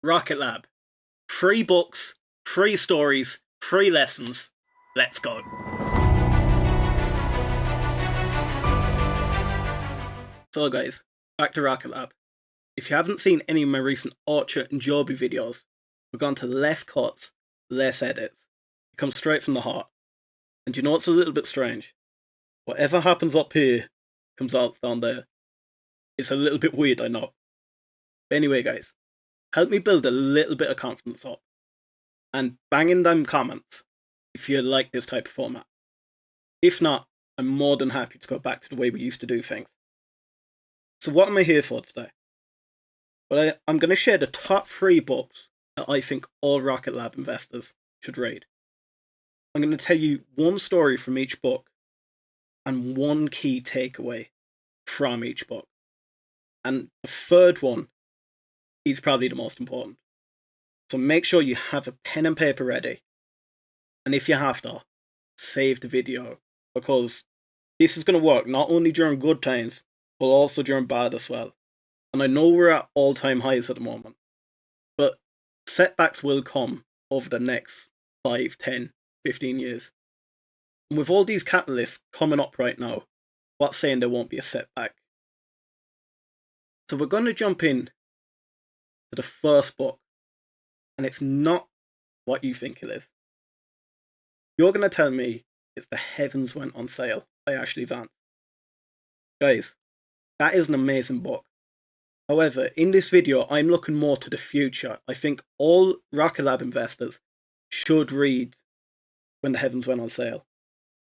Rocket Lab. Free books, free stories, free lessons. Let's go. So guys, back to Rocket Lab. If you haven't seen any of my recent Orchard and Joby videos, we've gone to less cuts, less edits. It comes straight from the heart. And you know what's a little bit strange? Whatever happens up here comes out down there. It's a little bit weird, I know. But anyway guys, help me build a little bit of confidence up. And bang in them comments if you like this type of format. If not, I'm more than happy to go back to the way we used to do things. So what am I here for today? Well, I'm going to share the top 3 books that I think all Rocket Lab investors should read. I'm going to tell you one story from each book and one key takeaway from each book. And the third one is probably the most important. So make sure you have a pen and paper ready. And if you have to, save the video, because this is going to work not only during good times, but also during bad as well. And I know we're at all-time highs at the moment, but setbacks will come over the next 5, 10, 15 years. And with all these catalysts coming up right now, what's saying there won't be a setback? So we're going to jump in to the first book, and it's not what you think it is. You're going to tell me it's The Heavens Went on Sale by Ashley Vance. Guys, that is an amazing book. However, in this video, I'm looking more to the future. I think all Rocket Lab investors should read When the Heavens Went on Sale.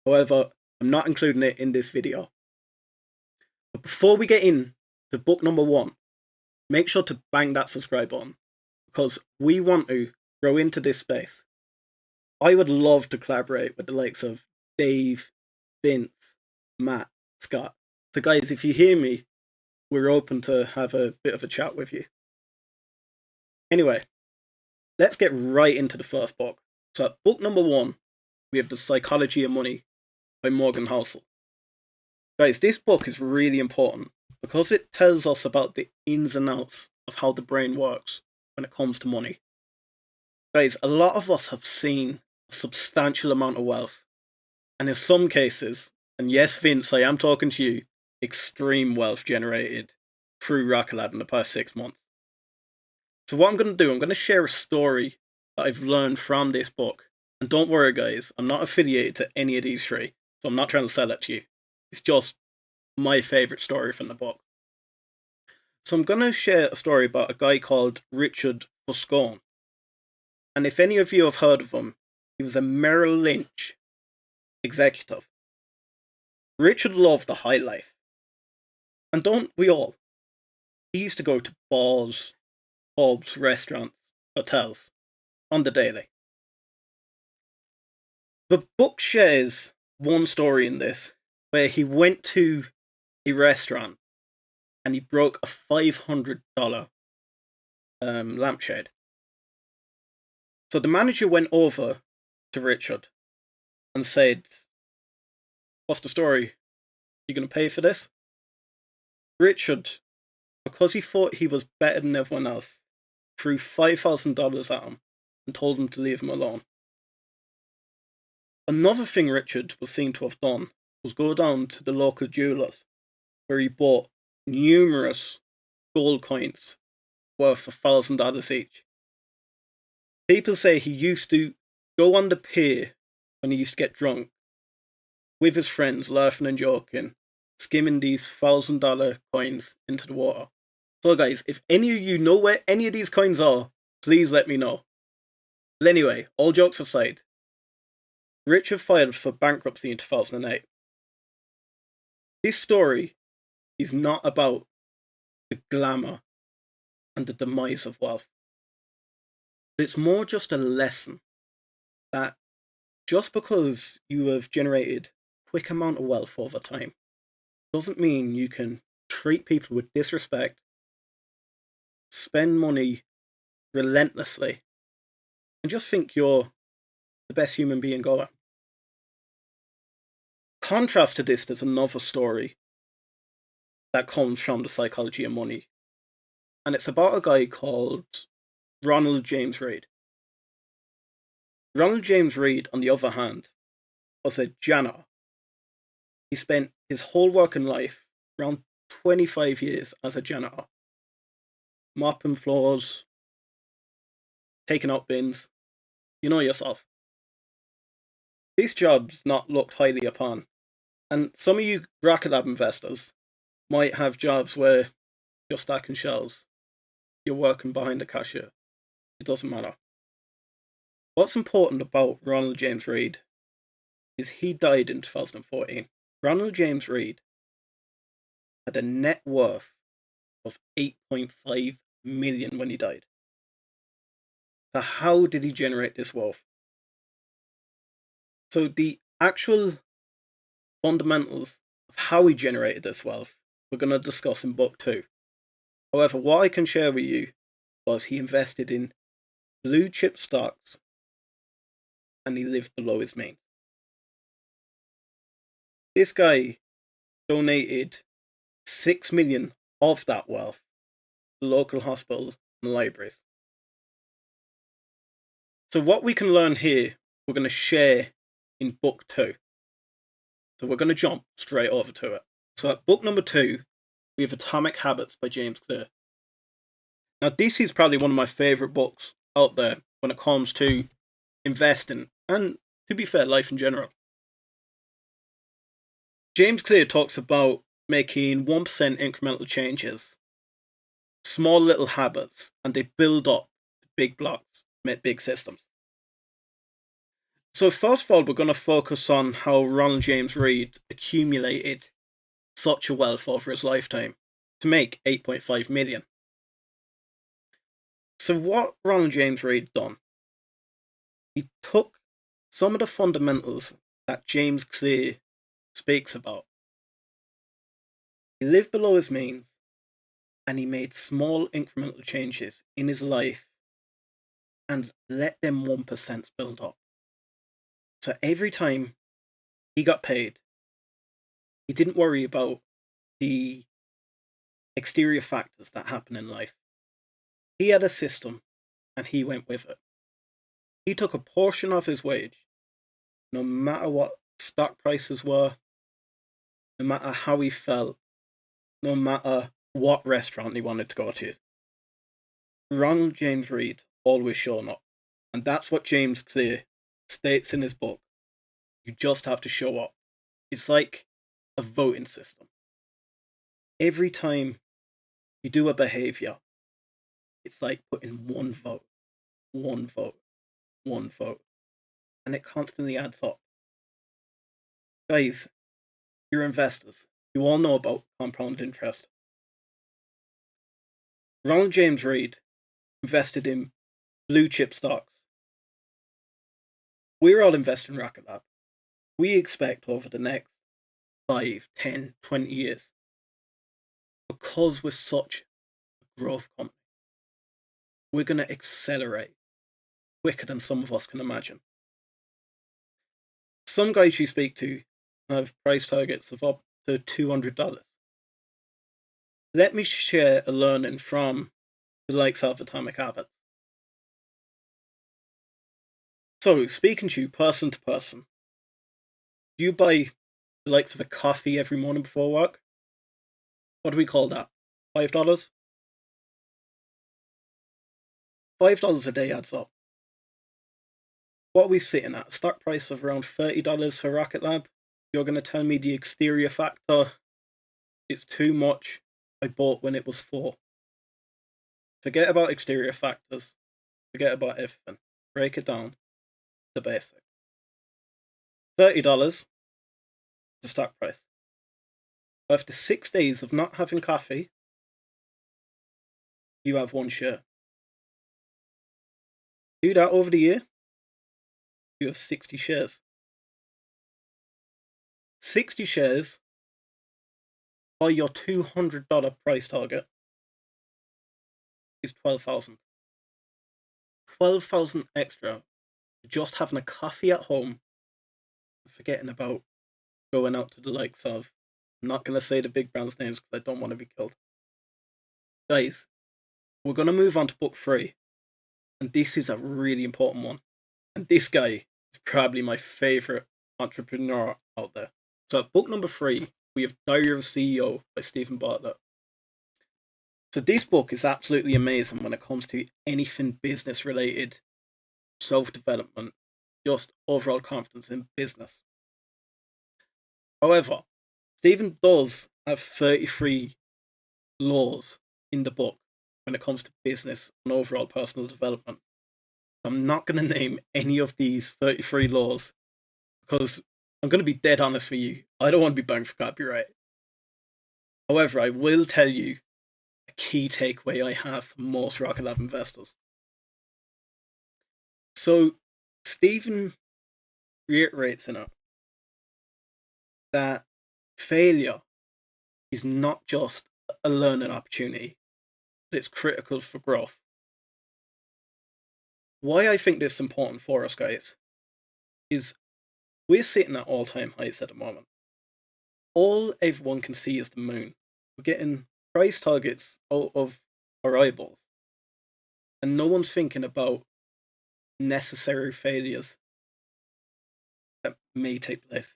However, I'm not including it in this video. But before we get in to book number 1, make sure to bang that subscribe button, because we want to grow into this space. I would love to collaborate with the likes of Dave, Vince, Matt, Scott. So guys, if you hear me, we're open to have a bit of a chat with you. Anyway, let's get right into the first book. So at book number 1, we have The Psychology of Money by Morgan Housel. Guys, this book is really important because it tells us about the ins and outs of how the brain works when it comes to money. Guys, a lot of us have seen a substantial amount of wealth, and in some cases, and yes Vince, I am talking to you, extreme wealth generated through Rocket Lab in the past 6 months. So what I'm going to do, I'm going to share a story that I've learned from this book. And don't worry guys, I'm not affiliated to any of these 3, so I'm not trying to sell it to you. It's just my favourite story from the book. So I'm going to share a story about a guy called Richard Fuscone. And if any of you have heard of him, he was a Merrill Lynch executive. Richard loved the high life. And don't we all? He used to go to bars, pubs, restaurants, hotels on the daily. The book shares one story in this where he went to a restaurant and he broke a $500 lampshade. So the manager went over to Richard and said, "What's the story? You going to pay for this?" Richard, because he thought he was better than everyone else, threw $5,000 at him and told him to leave him alone. Another thing Richard was seen to have done was go down to the local jewellers, where he bought numerous gold coins worth $1,000 each. People say he used to go on the pier when he used to get drunk with his friends, laughing and joking, skimming these $1,000 coins into the water. So guys, if any of you know where any of these coins are, please let me know. But anyway, all jokes aside, Richard filed for bankruptcy in 2008. This story is not about the glamour and the demise of wealth. It's more just a lesson that just because you have generated a quick amount of wealth over time doesn't mean you can treat people with disrespect, spend money relentlessly, and just think you're the best human being going. Contrast to this, there's another story that comes from The Psychology of Money, and it's about a guy called Ronald James Reed. Ronald James Reed, on the other hand, was a janitor. He spent his whole working life, around 25 years, as a janitor, mopping floors, taking out bins. You know yourself. These jobs not looked highly upon, and some of you Rocket Lab investors might have jobs where you're stacking shelves, you're working behind the cashier. It doesn't matter. What's important about Ronald James Reed is he died in 2014. Ronald James Reed had a net worth of 8.5 million when he died. So how did he generate this wealth? So the actual fundamentals of how he generated this wealth we're going to discuss in book 2. However, what I can share with you was he invested in blue chip stocks and he lived below his means. This guy donated 6 million of that wealth to local hospitals and libraries. So what we can learn here, we're going to share in book 2. So we're going to jump straight over to it. So at book number 2, we have Atomic Habits by James Clear. Now this is probably one of my favourite books out there when it comes to investing and, to be fair, life in general. James Clear talks about making 1% incremental changes, small little habits, and they build up big blocks, make big systems. So first of all, we're going to focus on how Ronald James Reed accumulated such a wealth over his lifetime to make 8.5 million. So what Ronald James Reed done, he took some of the fundamentals that James Clear speaks about. He lived below his means and he made small incremental changes in his life and let them 1% build up. So every time he got paid, he didn't worry about the exterior factors that happen in life. He had a system and he went with it. He took a portion of his wage, no matter what stock prices were, no matter how he felt, no matter what restaurant he wanted to go to. Ronald James Reed always showing up. And that's what James Clear states in his book. You just have to show up. It's like a voting system. Every time you do a behavior, it's like putting one vote, one vote, one vote. And it constantly adds up. Guys, you're investors. You all know about compound interest. Ronald James Reed invested in blue chip stocks. We're all investing in Rocket Lab. We expect over the next 5, 10, 20 years, because we're such a growth company, we're going to accelerate quicker than some of us can imagine. Some guys you speak to have price targets of up to $200. Let me share a learning from the likes of Atomic Habits. So, speaking to you person to person, do you buy the likes of a coffee every morning before work? What do we call that? $5? $5 a day adds up. What are we sitting at? A stock price of around $30 for Rocket Lab? You're going to tell me the exterior factor, it's too much, I bought when it was 4. Forget about exterior factors. Forget about everything. Break it down. The basic. $30, the stock price. After 6 days of not having coffee, you have 1 share. Do that over the year, you have 60 shares. 60 shares by your $200 price target is 12,000. 12,000 extra for just having a coffee at home and forgetting about going out to the likes of, I'm not going to say the big brands' names because I don't want to be killed. Guys, we're going to move on to book 3. And this is a really important one. And this guy is probably my favorite entrepreneur out there. So at book number 3, we have Diary of a CEO by Stephen Bartlett. So this book is absolutely amazing when it comes to anything business related, self-development, just overall confidence in business. However, Stephen does have 33 laws in the book when it comes to business and overall personal development. I'm not going to name any of these 33 laws because I'm going to be dead honest with you. I don't want to be banged for copyright. However, I will tell you a key takeaway I have for most Rocket Lab investors. So, Stephen reiterates in it that failure is not just a learning opportunity, but it's critical for growth. Why I think this is important for us, guys, is we're sitting at all-time highs at the moment. All everyone can see is the moon. We're getting price targets out of our eyeballs, and no one's thinking about necessary failures that may take place.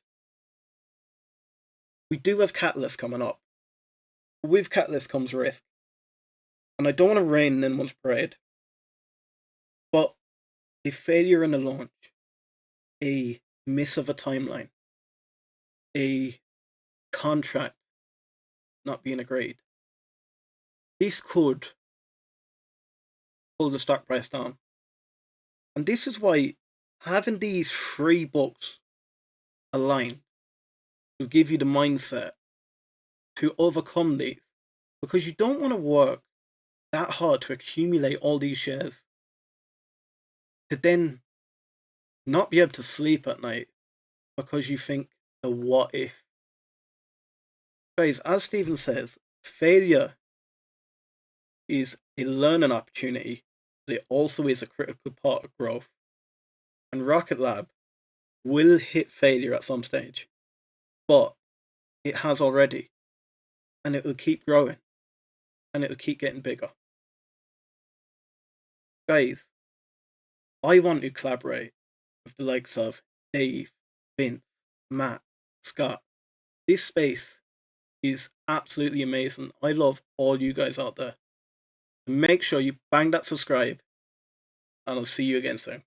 We do have catalysts coming up. With catalysts comes risk. And I don't want to rain in anyone's parade, but a failure in a launch, a miss of a timeline, a contract not being agreed, this could pull the stock price down. And this is why having these 3 books aligned will give you the mindset to overcome these, because you don't want to work that hard to accumulate all these shares to then not be able to sleep at night because you think the what if. Guys, as Stephen says, failure is a learning opportunity, but it also is a critical part of growth. And Rocket Lab will hit failure at some stage, but it has already, and it will keep growing, and it will keep getting bigger. Guys, I want to collaborate with the likes of Dave, Vince, Matt, Scott. This space is absolutely amazing. I love all you guys out there. Make sure you bang that subscribe, and I'll see you again soon.